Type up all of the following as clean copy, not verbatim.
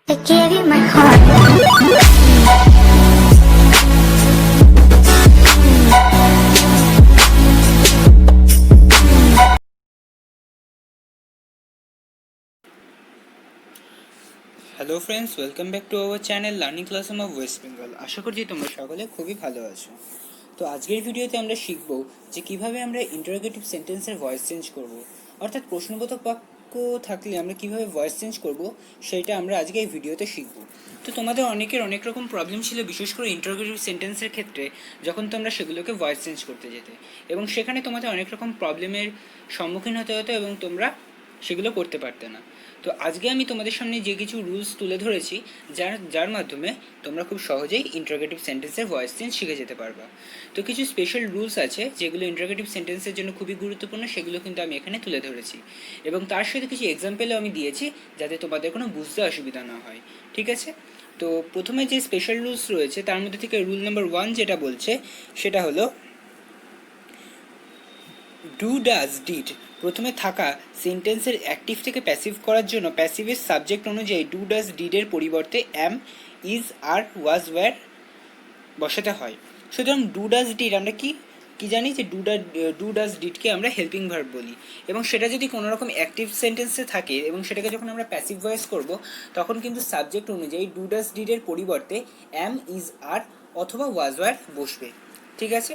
I gave you my heart. Hello friends, welcome back to our channel learning classroom of West Bengal. আশা করছি তোমরা সকলে খুবই ভালো আছো। তো আজকের ভিডিওতে আমরা শিখব যে কিভাবে আমরা ইন্টারোগেটিভ সেন্টেন্সের ভয়েস চেঞ্জ করব, অর্থাৎ প্রশ্নবোধক বাক্য থাকলে আমরা কিভাবে ভয়েস চেঞ্জ করব সেইটা আমরা আজকে এই ভিডিওতে শিখব। তো তোমাদের অনেকের অনেক রকম প্রবলেম ছিল, বিশেষ করে ইন্টারোগেটিভ সেন্টেন্সের ক্ষেত্রে, যখন তোমরা সেগুলোকে ভয়েস চেঞ্জ করতে যেতে, এবং সেখানে তোমাদের অনেক রকম প্রবলেমের সম্মুখীন হতে হতো এবং তোমরা সেগুলো করতে পারতে না। তো আজকে আমি তোমাদের সামনে যে কিছু রুলস তুলে ধরেছি, যার মাধ্যমে তোমরা খুব সহজেই ইন্টারোগেটিভ সেন্টেন্সের ভয়েস চেঞ্জ শিখে যেতে পারবা। তো কিছু স্পেশাল রুলস আছে যেগুলো ইন্টারোগেটিভ সেন্টেন্সের জন্য খুবই গুরুত্বপূর্ণ, সেগুলো কিন্তু আমি এখানে তুলে ধরেছি, এবং তার সাথে কিছু এক্সাম্পলও আমি দিয়েছি যাতে তোমাদের কোনো বুঝতে অসুবিধা না হয়। ঠিক আছে? তো প্রথমে যে স্পেশাল রুলস রয়েছে তার মধ্যে থেকে রুল নাম্বার 1 যেটা বলছে সেটা হলো ডু ডাজ ডিড প্রথমে থাকা সেন্টেন্সের অ্যাক্টিভ থেকে প্যাসিভ করার জন্য প্যাসিভের সাবজেক্ট অনুযায়ী ডু ডাজ ডিডের পরিবর্তে অ্যাম, ইজ, আর, ওয়াজ, ওয়্যার বসাতে হয়। সুতরাং ডু ডাজ ডিড আমরা কি জানি যে ডু ডাজ ডিডকে আমরা হেল্পিং ভার্ব বলি, এবং সেটা যদি কোনো রকম অ্যাক্টিভ সেন্টেন্সে থাকে এবং সেটাকে যখন আমরা প্যাসিভ ভয়েস করব, তখন কিন্তু সাবজেক্ট অনুযায়ী ডু ডাজ ডিডের পরিবর্তে অ্যাম, ইজ, আর অথবা ওয়াজ, ওয়্যার বসবে। ঠিক আছে?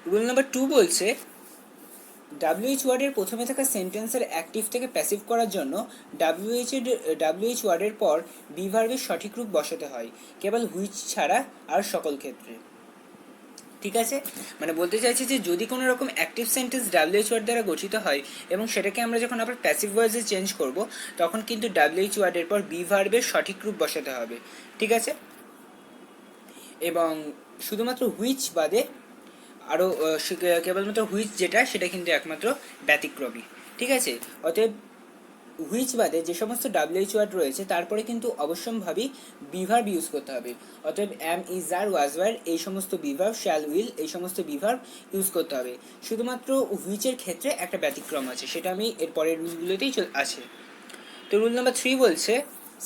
রুল নাম্বার 2 বলছে ডাব্লিউএইচ ওয়ার্ডের প্রথমে থাকা সেন্টেন্সের অ্যাক্টিভ থেকে প্যাসিভ করার জন্য ডাব্লিউএইচ ওয়ার্ডের পর বি ভার্বের সঠিক রূপ বসাতে হয়, কেবল হুইচ ছাড়া আর সকল ক্ষেত্রে। ঠিক আছে? মানে বলতে চাইছি যে যদি কোনো রকম অ্যাক্টিভ সেন্টেন্স ডাব্লিউএইচ ওয়ার্ড দ্বারা গঠিত হয় এবং সেটাকে আমরা যখন আবার প্যাসিভ ভয়েসে চেঞ্জ করব, তখন কিন্তু ডাব্লিউএইচ ওয়ার্ডের পর বি ভার্বের সঠিক রূপ বসাতে হবে। ঠিক আছে? এবং শুধুমাত্র হুইচ বাদে আরও কেবলমাত্র হুইচ যেটা, সেটা কিন্তু একমাত্র ব্যতিক্রমী। ঠিক আছে? অতএব হুইচ বাদে যে সমস্ত ডাব্লিউএইচ ওয়ার্ড রয়েছে তারপরে কিন্তু অবশ্যম্ভাবী বিভার্ব ইউজ করতে হবে। অতএব অ্যাম, ইজ, আর, ওয়াজ, ওয়্যার এই সমস্ত বিভার্ব, শ্যাল, উইল এই সমস্ত বিভার্ব ইউজ করতে হবে। শুধুমাত্র হুইচের ক্ষেত্রে একটা ব্যতিক্রম আছে, সেটা আমি এর পরের রুলগুলোতেই আছে। তো রুল নাম্বার 3 বলছে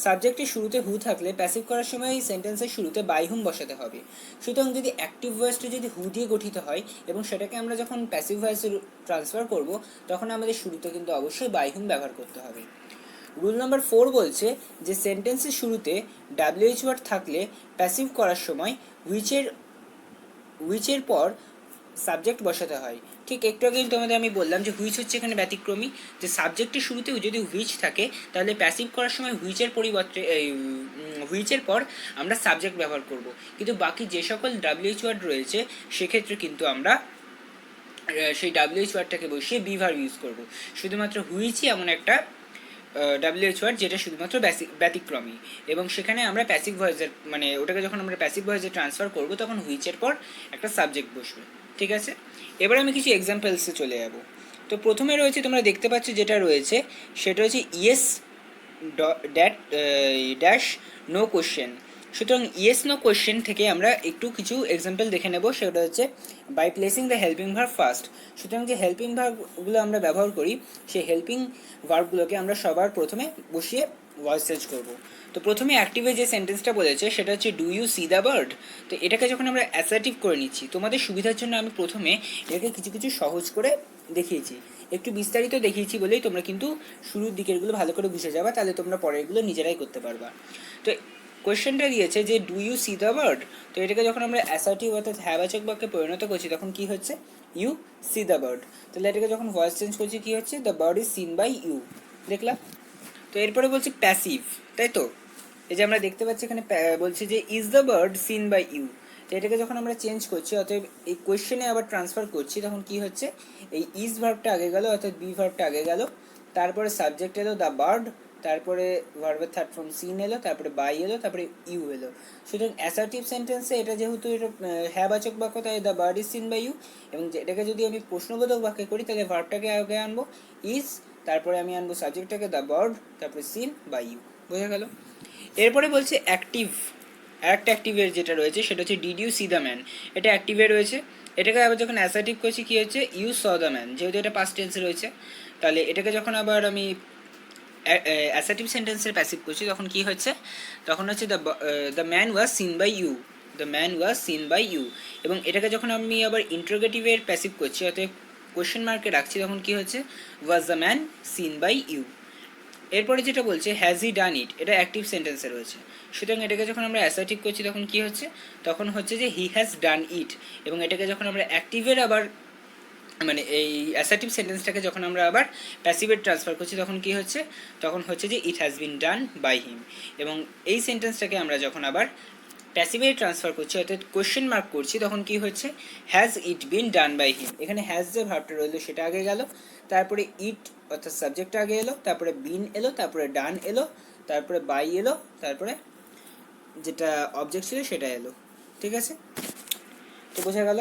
সাবজেক্টের শুরুতে হু থাকলে প্যাসিভ করার সময় সেন্টেন্সের শুরুতে বাই হুম বসাতে হবে। সুতরাং যদি অ্যাক্টিভ ভয়েসটা যদি হু দিয়ে গঠিত হয় এবং সেটাকে আমরা যখন প্যাসিভ ভয়েসে ট্রান্সফার করব, তখন আমাদের শুরুতে কিন্তু অবশ্যই বাই হুম ব্যবহার করতে হবে। রুল নাম্বার 4 বলছে যে সেন্টেন্সের শুরুতে ডাব্লিউএইচ ওয়ার্ড থাকলে প্যাসিভ করার সময় হুইচের পর সাবজেক্ট বসাতে হয়। ঠিক একটু আগেই তোমাদের আমি বললাম যে হুইচ হচ্ছে এখানে ব্যতিক্রমী, যে সাবজেক্টের শুরুতেও যদি হুইচ থাকে তাহলে প্যাসিভ করার সময় হুইচের পরিবর্তে হুইচের পর আমরা সাবজেক্ট ব্যবহার করব, কিন্তু বাকি যে সকল ডাব্লিউএইচ ওয়ার্ড রয়েছে সেক্ষেত্রে কিন্তু আমরা সেই ডাব্লিউএইচ ওয়ার্ডটাকে বসিয়ে বি ভার্ব ইউজ করব। শুধুমাত্র হুইচই এমন একটা ডাব্লিউএইচ ওয়ার্ড যেটা শুধুমাত্র ব্যতিক্রমী, এবং সেখানে আমরা প্যাসিভ ভয়েসের মানে ওটাকে যখন আমরা প্যাসিভ ভয়েসে ট্রান্সফার করব তখন হুইচের পর একটা সাবজেক্ট বসবে। ঠিক আছে? এবার আমি কিছু এক্সাম্পলসে চলে যাব। তো প্রথমে রয়েছে, তোমরা দেখতে পাচ্ছ যেটা রয়েছে সেটা হচ্ছে yes that dash no question. সুতরাং ইয়েস নো কোশ্চেন থেকে আমরা একটু কিছু এক্সাম্পল দেখে নেব। সেটা হচ্ছে by placing the helping verb first. সুতরাং যে হেল্পিং ভার্বগুলো আমরা ব্যবহার করি, সেই হেল্পিং ভার্বগুলোকে আমরা সবার প্রথমে বসিয়ে ভয়েস চেঞ্জ করব। তো প্রথমে অ্যাক্টিভে যে সেন্টেন্সটা বলেছে সেটা হচ্ছে do you see the bird. তো এটাকে যখন আমরা অ্যাসার্টিভ করে নিচ্ছি, তোমাদের সুবিধার জন্য আমি প্রথমে এটাকে কিছু কিছু সহজ করে দেখিয়েছি, একটু বিস্তারিত দেখিয়েছি বলেই তোমরা কিন্তু শুরুর দিকেরগুলো ভালো করে বুঝে যাবা, তাহলে তোমরা পরেরগুলো নিজেরাই করতে পারবা। তো কোয়েশ্চেনটা দিয়েছে যে do you see the bird. তো এটাকে যখন আমরা অ্যাসার্টিভ অর্থাৎ হ্যাবাচক বাক্যে পরিণত করছি তখন কি হচ্ছে, ইউ সি দ্য বার্ড। তাহলে এটাকে যখন ভয়েস চেঞ্জ করছি কি হচ্ছে, the bird is seen by you. দেখলাম? তো এরপরে বলছি প্যাসিভ, তাই তো? এই যে আমরা দেখতে পাচ্ছি এখানে বলছে যে is the bird seen by you. তো এটাকে যখন আমরা চেঞ্জ করছি, অতএব এই কোয়েশ্চেনে আবার ট্রান্সফার করছি, তখন কি হচ্ছে, এই ইজ ভার্বটা আগে গেল অর্থাৎ বি ভার্বটা আগে গেল, তারপরে সাবজেক্ট এলো দ্য বার্ড, তারপরে ভার্বের থার্ড ফর্ম সিন এলো, তারপরে বাই এলো, তারপরে ইউ এলো। সুতরাং অ্যাসার্টিভ সেন্টেন্সে এটা যেহেতু এটা হ্যাবাচক বাক্য, তাই the bird is seen by you, এবং এটাকে যদি আমি প্রশ্নবোধক বাক্যে করি তাহলে ভার্বটাকে আগে আনবো ইজ, তারপরে আমি আনবো সাবজেক্টটাকে দ্য বার্ড, তারপরে সিন বাই ইউ। বোঝা গেল? এরপরে বলছে অ্যাক্টিভ, আরেকটা অ্যাক্টিভের যেটা রয়েছে সেটা হচ্ছে did you see the man. এটা অ্যাক্টিভে রয়েছে, এটাকে আবার যখন অ্যাসার্টিভ করছি কী হচ্ছে, ইউ স দ্য ম্যান, যেহেতু এটা পাস্ট টেন্সে রয়েছে, তাহলে এটাকে যখন আবার আমি অ্যাসার্টিভ সেন্টেন্সের প্যাসিভ করছি তখন কি হচ্ছে, তখন হচ্ছে the man was seen by you, the man was seen by you. এবং এটাকে যখন আমি আবার ইন্টারোগেটিভের প্যাসিভ করছি অর্থাৎ কোয়েশ্চেন মার্কে রাখছি তখন কি হচ্ছে, was the man seen by you. এরপরে যেটা বলছে হ্যাজ হি ডান ইট, এটা অ্যাক্টিভ সেন্টেন্সে রয়েছে, সুতরাং এটাকে যখন আমরা অ্যাসার্টিভ করছি তখন কি হচ্ছে, তখন হচ্ছে যে হি হ্যাজ ডান ইট। এবং এটাকে যখন আমরা অ্যাক্টিভের আবার মানে এই অ্যাসার্টিভ সেন্টেন্সটাকে যখন আমরা আবার প্যাসিভে ট্রান্সফার করছি তখন কি হচ্ছে, তখন হচ্ছে যে it has been done by him. এবং এই সেন্টেন্সটাকে আমরা যখন আবার প্যাসিভে ট্রান্সফার করছি অর্থাৎ কোয়েশ্চেন মার্ক করছি তখন কি হচ্ছে, has it bin done by him. এখানে হ্যাজ যে ভার্বটা রইলো সেটা আগে গেল, তারপরে ইট অর্থাৎ সাবজেক্টটা আগে এলো, তারপরে বিন এলো, তারপরে ডান এলো, তারপরে বাই এলো, তারপরে যেটা অবজেক্ট ছিল সেটা এলো। ঠিক আছে, তো বোঝা গেল।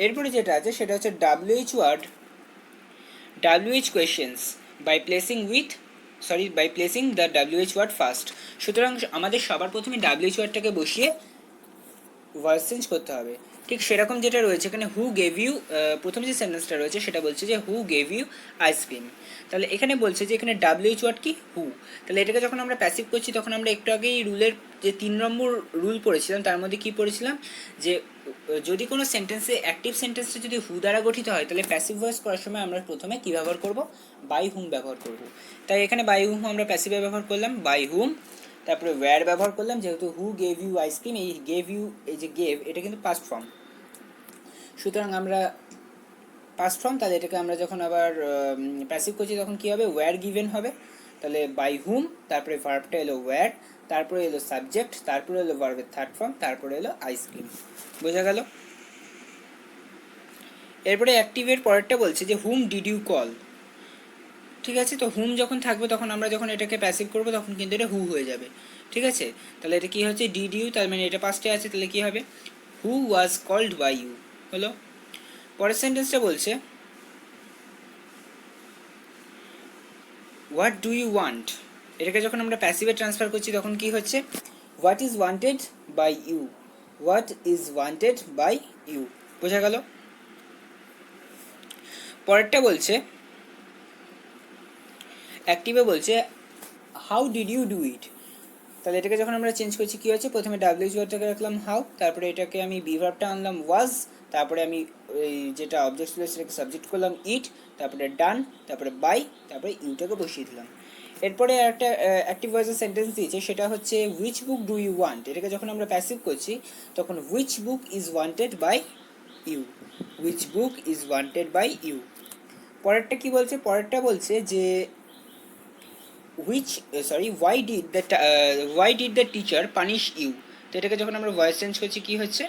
এরপরে যেটা আছে সেটা হচ্ছে WH word, WH questions by placing the WH word first. সুতরাং আমাদের সবার প্রথমে WH ওয়ার্ডটাকে বসিয়ে ভয়েস চেঞ্জ করতে হবে। ঠিক সেরকম যেটা রয়েছে এখানে হু গেভ ইউ, প্রথম যে সেন্টেন্সটা রয়েছে সেটা বলছে যে হু গেভ ইউ আইসক্রিম। তাহলে এখানে বলছে যে এখানে WH ওয়ার্ড কি, হু। তাহলে এটাকে যখন আমরা প্যাসিভ করছি তখন আমরা একটু আগেই রুলের যে 3 নম্বর রুল পড়েছিলাম তার মধ্যে কি পড়েছিলাম, যে যদি কোনো সেন্টেন্সে অ্যাক্টিভ সেন্টেন্সটা যদি হু দ্বারা গঠিত হয় তাহলে প্যাসিভ ভয়েস করার সময় আমরা প্রথমে কী ব্যবহার করব, বাই হুম ব্যবহার করব। তাই এখানে বাই হুম আমরা প্যাসিভে ব্যবহার করলাম, বাই হুম। তারপরে ওয়্যার ব্যবহার করলাম, যেহেতু হু গেভ ইউ আইসক্রিম, এই গেভ ইউ, এই যে গেভ এটা কিন্তু পাস্ট ফর্ম, সুতরাং আমরা পাস্ট ফর্ম, তাহলে এটাকে আমরা যখন আবার প্যাসিভ করছি তখন কী হবে, ওয়্যার গিভেন হবে। তাহলে বাই হুম, তারপরে ভার্বটা এলো ওয়্যার, তারপরে এলো সাবজেক্ট, তারপরে এলো ভার্বের থার্ড ফর্ম, তারপরে এলো আইসক্রিম। বোঝা গেল। এরপরে অ্যাক্টিভের পরেরটা বলছে যে হুম ডিড ইউ কল। ঠিক আছে, তো হুম যখন থাকবে তখন আমরা যখন এটাকে প্যাসিভ করবো তখন কিন্তু এটা হু হয়ে যাবে। ঠিক আছে, তাহলে এটা কী হচ্ছে, ডিড ইউ, তার মানে এটা পাস্টে আছে, তাহলে কী হবে, হু ওয়াজ কল্ড বাই ইউ হলো। পরের সেন্টেন্সটা বলছে হোয়াট ডু ইউ ওয়ান্ট। এটাকে যখন আমরা প্যাসিভে ট্রান্সফার করছি তখন কি হচ্ছে, what is wanted by you, what is wanted by you. বোঝা গেল। পরেরটা বলছে অ্যাক্টিভে বলছে how did you do it. তাহলে এটাকে যখন আমরা চেঞ্জ করছি কী হচ্ছে, প্রথমে WH ওয়ার্ডটাকে রাখলাম হাউ, তারপরে এটাকে আমি বি ভার্বটা আনলাম ওয়াজ, তারপরে আমি ওই যেটা অবজেক্ট ছিল সেটাকে সাবজেক্ট করলাম ইট, তারপরে ডান, তারপরে বাই, তারপরে ইউটাকে বসিয়ে দিলাম। এরপরে একটা অ্যাক্টিভ ভয়েসের সেন্টেন্স দিয়েছে সেটা হচ্ছে which book do you want. এটাকে যখন আমরা প্যাসিভ করছি তখন which book is wanted by you, which book is wanted by you. পরেরটা কি বলছে, পরেরটা বলছে যে why did the teacher punish you। তো এটাকে যখন আমরা ভয়েস চেঞ্জ করছি কি হচ্ছে,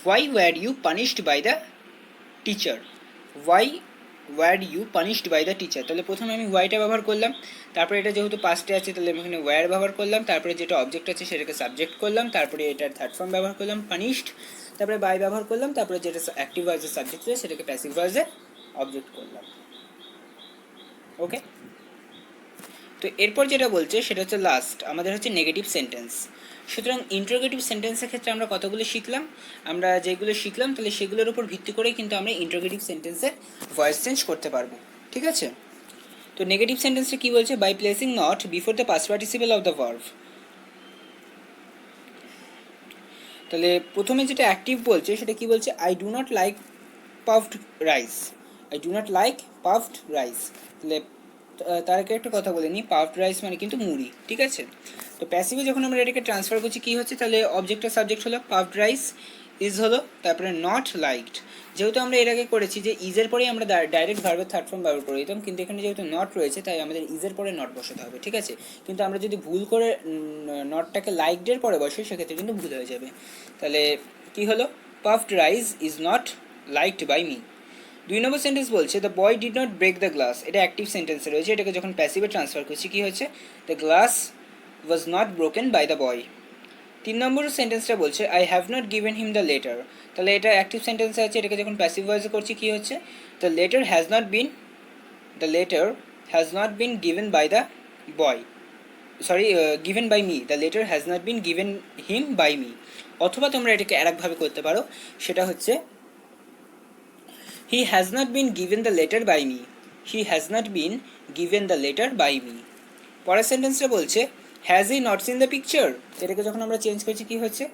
why were you punished by the teacher, why were you punished by the teacher। তাহলে প্রথমে আমি ওয়াইটা ব্যবহার করলাম, তারপরে এটা যেহেতু পাস্টে আছে তাহলে আমি এখানে ওয়্যার ব্যবহার করলাম, তারপরে যেটা অবজেক্ট আছে সেটাকে সাবজেক্ট করলাম, তারপরে এটার থার্ড ফর্ম ব্যবহার করলাম পানিশড, তারপরে বাই ব্যবহার করলাম, তারপরে যেটা অ্যাক্টিভ ভয়েসের সাবজেক্ট আছে সেটাকে প্যাসিভ ভয়েসে অবজেক্ট করলাম। ওকে, তো এরপর যেটা বলছে সেটা হচ্ছে লাস্ট আমাদের হচ্ছে নেগেটিভ সেন্টেন্স। সুতরাং ইন্টারোগেটিভ সেন্টেন্সের ক্ষেত্রে আমরা কতগুলো শিখলাম, আমরা যেগুলো শিখলাম তাহলে সেগুলোর উপর ভিত্তি করেই কিন্তু আমরা ইন্টারোগেটিভ সেন্টেন্সের ভয়েস চেঞ্জ করতে পারবো। ঠিক আছে, তো নেগেটিভ সেন্টেন্সটা কী বলছে, by placing not before the past participle of the verb. তাহলে প্রথমে যেটা অ্যাক্টিভ বলছে সেটা কি বলছে, I do not like puffed rice, I do not like puffed rice. তাহলে তার আগে একটা কথা বলে নিই, পাফড রাইস মানে কিন্তু মুড়ি। ঠিক আছে, তো প্যাসিভে যখন আমরা এটাকে ট্রান্সফার করছি কী হচ্ছে, তাহলে অবজেক্ট আর সাবজেক্ট হলো, পাফড রাইস ইজ হলো, তারপরে নট লাইকড। যেহেতু আমরা এর আগে করেছি যে ইজের পরেই আমরা ডাইরেক্ট ভার্বের থার্ড ফর্ম ব্যবহার করে দিতাম, কিন্তু এখানে যেহেতু নট রয়েছে তাই আমাদের ইজের পরে নট বসাতে হবে। ঠিক আছে, কিন্তু আমরা যদি ভুল করে নটটাকে লাইকডের পরে বসাই সেক্ষেত্রে কিন্তু ভুল হয়ে যাবে। তাহলে কি হলো, puffed rice is not liked by me. 2 number sentence বলছে the boy did not break the glass. এটা অ্যাক্টিভ সেন্টেন্সে রয়েছে, এটাকে যখন প্যাসিভে ট্রান্সফার করছি কী হচ্ছে, the glass was not broken by the boy. 3 number সেন্টেন্সটা বলছে I have not given him the letter. তাহলে এটা অ্যাক্টিভ সেন্টেন্সে আছে, এটাকে যখন প্যাসিভ ভয়েসে করছি কী হচ্ছে, the letter has not been given by the boy, given by me, the letter has not been given him by me. অথবা তোমরা এটাকে আরেকভাবে করতে পারো, সেটা হচ্ছে he has not been given the letter by me. He has not been given the letter by me. পরের সেন্টেন্সটা বলছে has he not seen the picture. এটাকে যখন আমরা চেঞ্জ করছি কী হচ্ছে,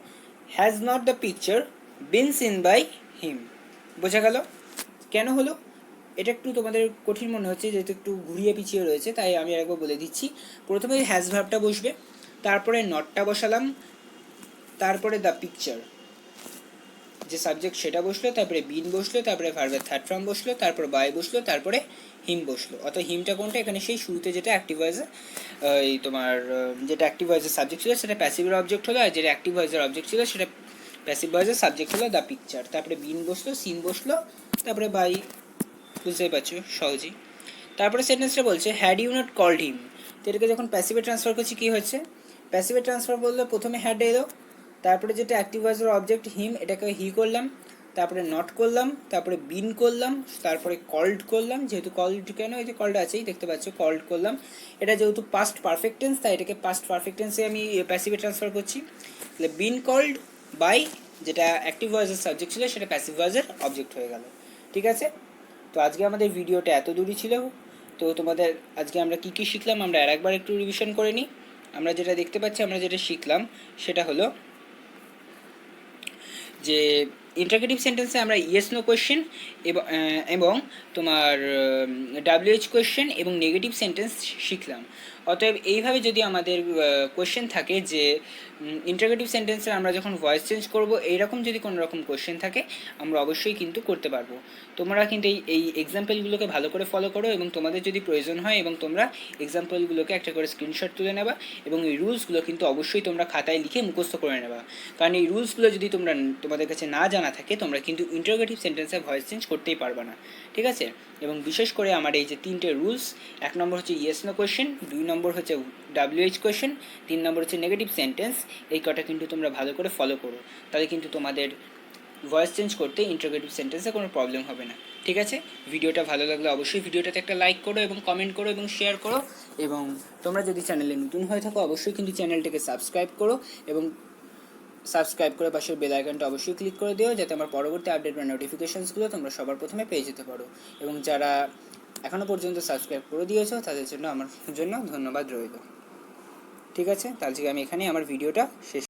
has not the picture been seen by him. বোঝা গেল কেন হলো? এটা একটু তোমাদের কঠিন মনে হচ্ছে যেহেতু একটু ঘুরিয়ে পিছিয়ে রয়েছে, তাই আমি আরেকবার বলে দিচ্ছি। প্রথমে হ্যাজ ভার্বটা বসবে, তারপরে নটটা বসালাম, তারপরে দ্য পিকচার যে সাবজেক্ট সেটা বসলো, তারপরে বিন বসলো, তারপরে ভার্বের থার্ড ফর্ম বসলো, তারপর বাই বসলো, তারপরে হিম বসলো। অর্থাৎ হিমটা কোনটা, এখানে সেই শুরুতে যেটা অ্যাক্টিভ ভয়েসে এই তোমার যেটা অ্যাক্টিভ ভয়েসের সাবজেক্ট ছিল সেটা প্যাসিভের অবজেক্ট হলো, আর যেটা অ্যাক্টিভ ভয়েসের অবজেক্ট ছিল সেটা প্যাসিভ ভয়েসের সাবজেক্ট হলো দ্য পিকচার। তারপরে বিন বসলো, সিন বসলো, তারপরে বাই। বুঝতেই পারছো সহজেই। তারপরে সেন্টেন্সটা বলছে had you not called him. তো এটাকে যখন প্যাসিভে ট্রান্সফার করছি কী হচ্ছে, প্যাসিভে ট্রান্সফার বললে প্রথমে হ্যাড এলো, তারপরে যেটা অ্যাক্টিভ ভয়েসের অবজেক্ট হিম এটাকে হি করলাম, তারপরে নট করলাম, তারপরে বিন করলাম, তারপরে কল্ড করলাম। যেহেতু কল্ড কেন, এই যে কল্ড আছেই দেখতে পাচ্ছ, কল্ড করলাম। এটা যেহেতু পাস্ট পারফেক্ট টেন্স তাই এটাকে পাস্ট পারফেক্ট টেন্সে আমি প্যাসিভে ট্রান্সফার করছি। তাহলে বিন কল্ড বাই যেটা অ্যাক্টিভ ভয়েসের সাবজেক্ট ছিল সেটা প্যাসিভ ভয়েসের অবজেক্ট হয়ে গেল। ঠিক আছে, তো আজকে আমাদের ভিডিওটা এত দূরই ছিল। তো তোমাদের আজকে আমরা কী কী শিখলাম আমরা আরেকবার একটু রিভিশন করে নিই। আমরা যেটা দেখতে পাচ্ছি, আমরা যেটা শিখলাম সেটা হলো যে ইন্টারগেটিভ সেন্টেন্সে আমরা ইয়েস নো কোয়েশ্চেন এবং তোমার ডাব্লিউএইচ কোয়েশ্চেন এবং নেগেটিভ সেন্টেন্স শিখলাম। অতএব এইভাবে যদি আমাদের কোয়েশ্চেন থাকে যে ইন্টারগেটিভ সেন্টেন্সে আমরা যখন ভয়েস চেঞ্জ করব, এইরকম যদি কোনো রকম কোয়েশ্চেন থাকে আমরা অবশ্যই কিন্তু করতে পারবো। তোমরা কিন্তু এই এক্সাম্পলগুলোকে ভালো করে ফলো করো এবং তোমাদের যদি প্রয়োজন হয় এবং তোমরা এক্সাম্পলগুলোকে একটা করে স্ক্রিনশট তুলে নেবা এবং এই রুলসগুলো কিন্তু অবশ্যই তোমরা খাতায় লিখে মুখস্থ করে নেবা। কারণ এই রুলসগুলো যদি তোমাদের কাছে না জানা থাকে তোমরা কিন্তু ইন্টারোগেটিভ সেন্টেন্সে ভয়েস চেঞ্জ করতেই পারবে না। ঠিক আছে, এবং বিশেষ করে আমার এই যে তিনটে রুলস, 1 নম্বর হচ্ছে ইয়েস নো কোয়েশ্চেন, 2 নম্বর হচ্ছে ডাব্লিউএইচ কোয়েশ্চেন, 3 নম্বর হচ্ছে নেগেটিভ সেন্টেন্স, এই কটা কিন্তু তোমরা ভালো করে ফলো করো। তাহলে কিন্তু তোমাদের ভয়েস চেঞ্জ করতে ইন্টারোগেটিভ সেন্টেন্সে কোনো প্রবলেম হবে না। ঠিক আছে, ভিডিওটা ভালো লাগলে অবশ্যই ভিডিওটাতে একটা লাইক করো এবং কমেন্ট করো এবং শেয়ার করো, এবং তোমরা যদি চ্যানেলে নতুন হয়ে থাকো অবশ্যই কিন্তু চ্যানেলটাকে সাবস্ক্রাইব করো এবং সাবস্ক্রাইব করে পাশের বেল আইকনটা অবশ্যই ক্লিক করে দিও যাতে আমার পরবর্তী আপডেট বা নোটিফিকেশানসগুলো তোমরা সবার প্রথমে পেয়ে যেতে পারো। এবং যারা এখনও পর্যন্ত সাবস্ক্রাইব করে দিয়েছো তাদের জন্য আমার জন্য ধন্যবাদ রইল। ঠিক আছে, তাহলে আমি এখানেই আমার ভিডিওটা শেষ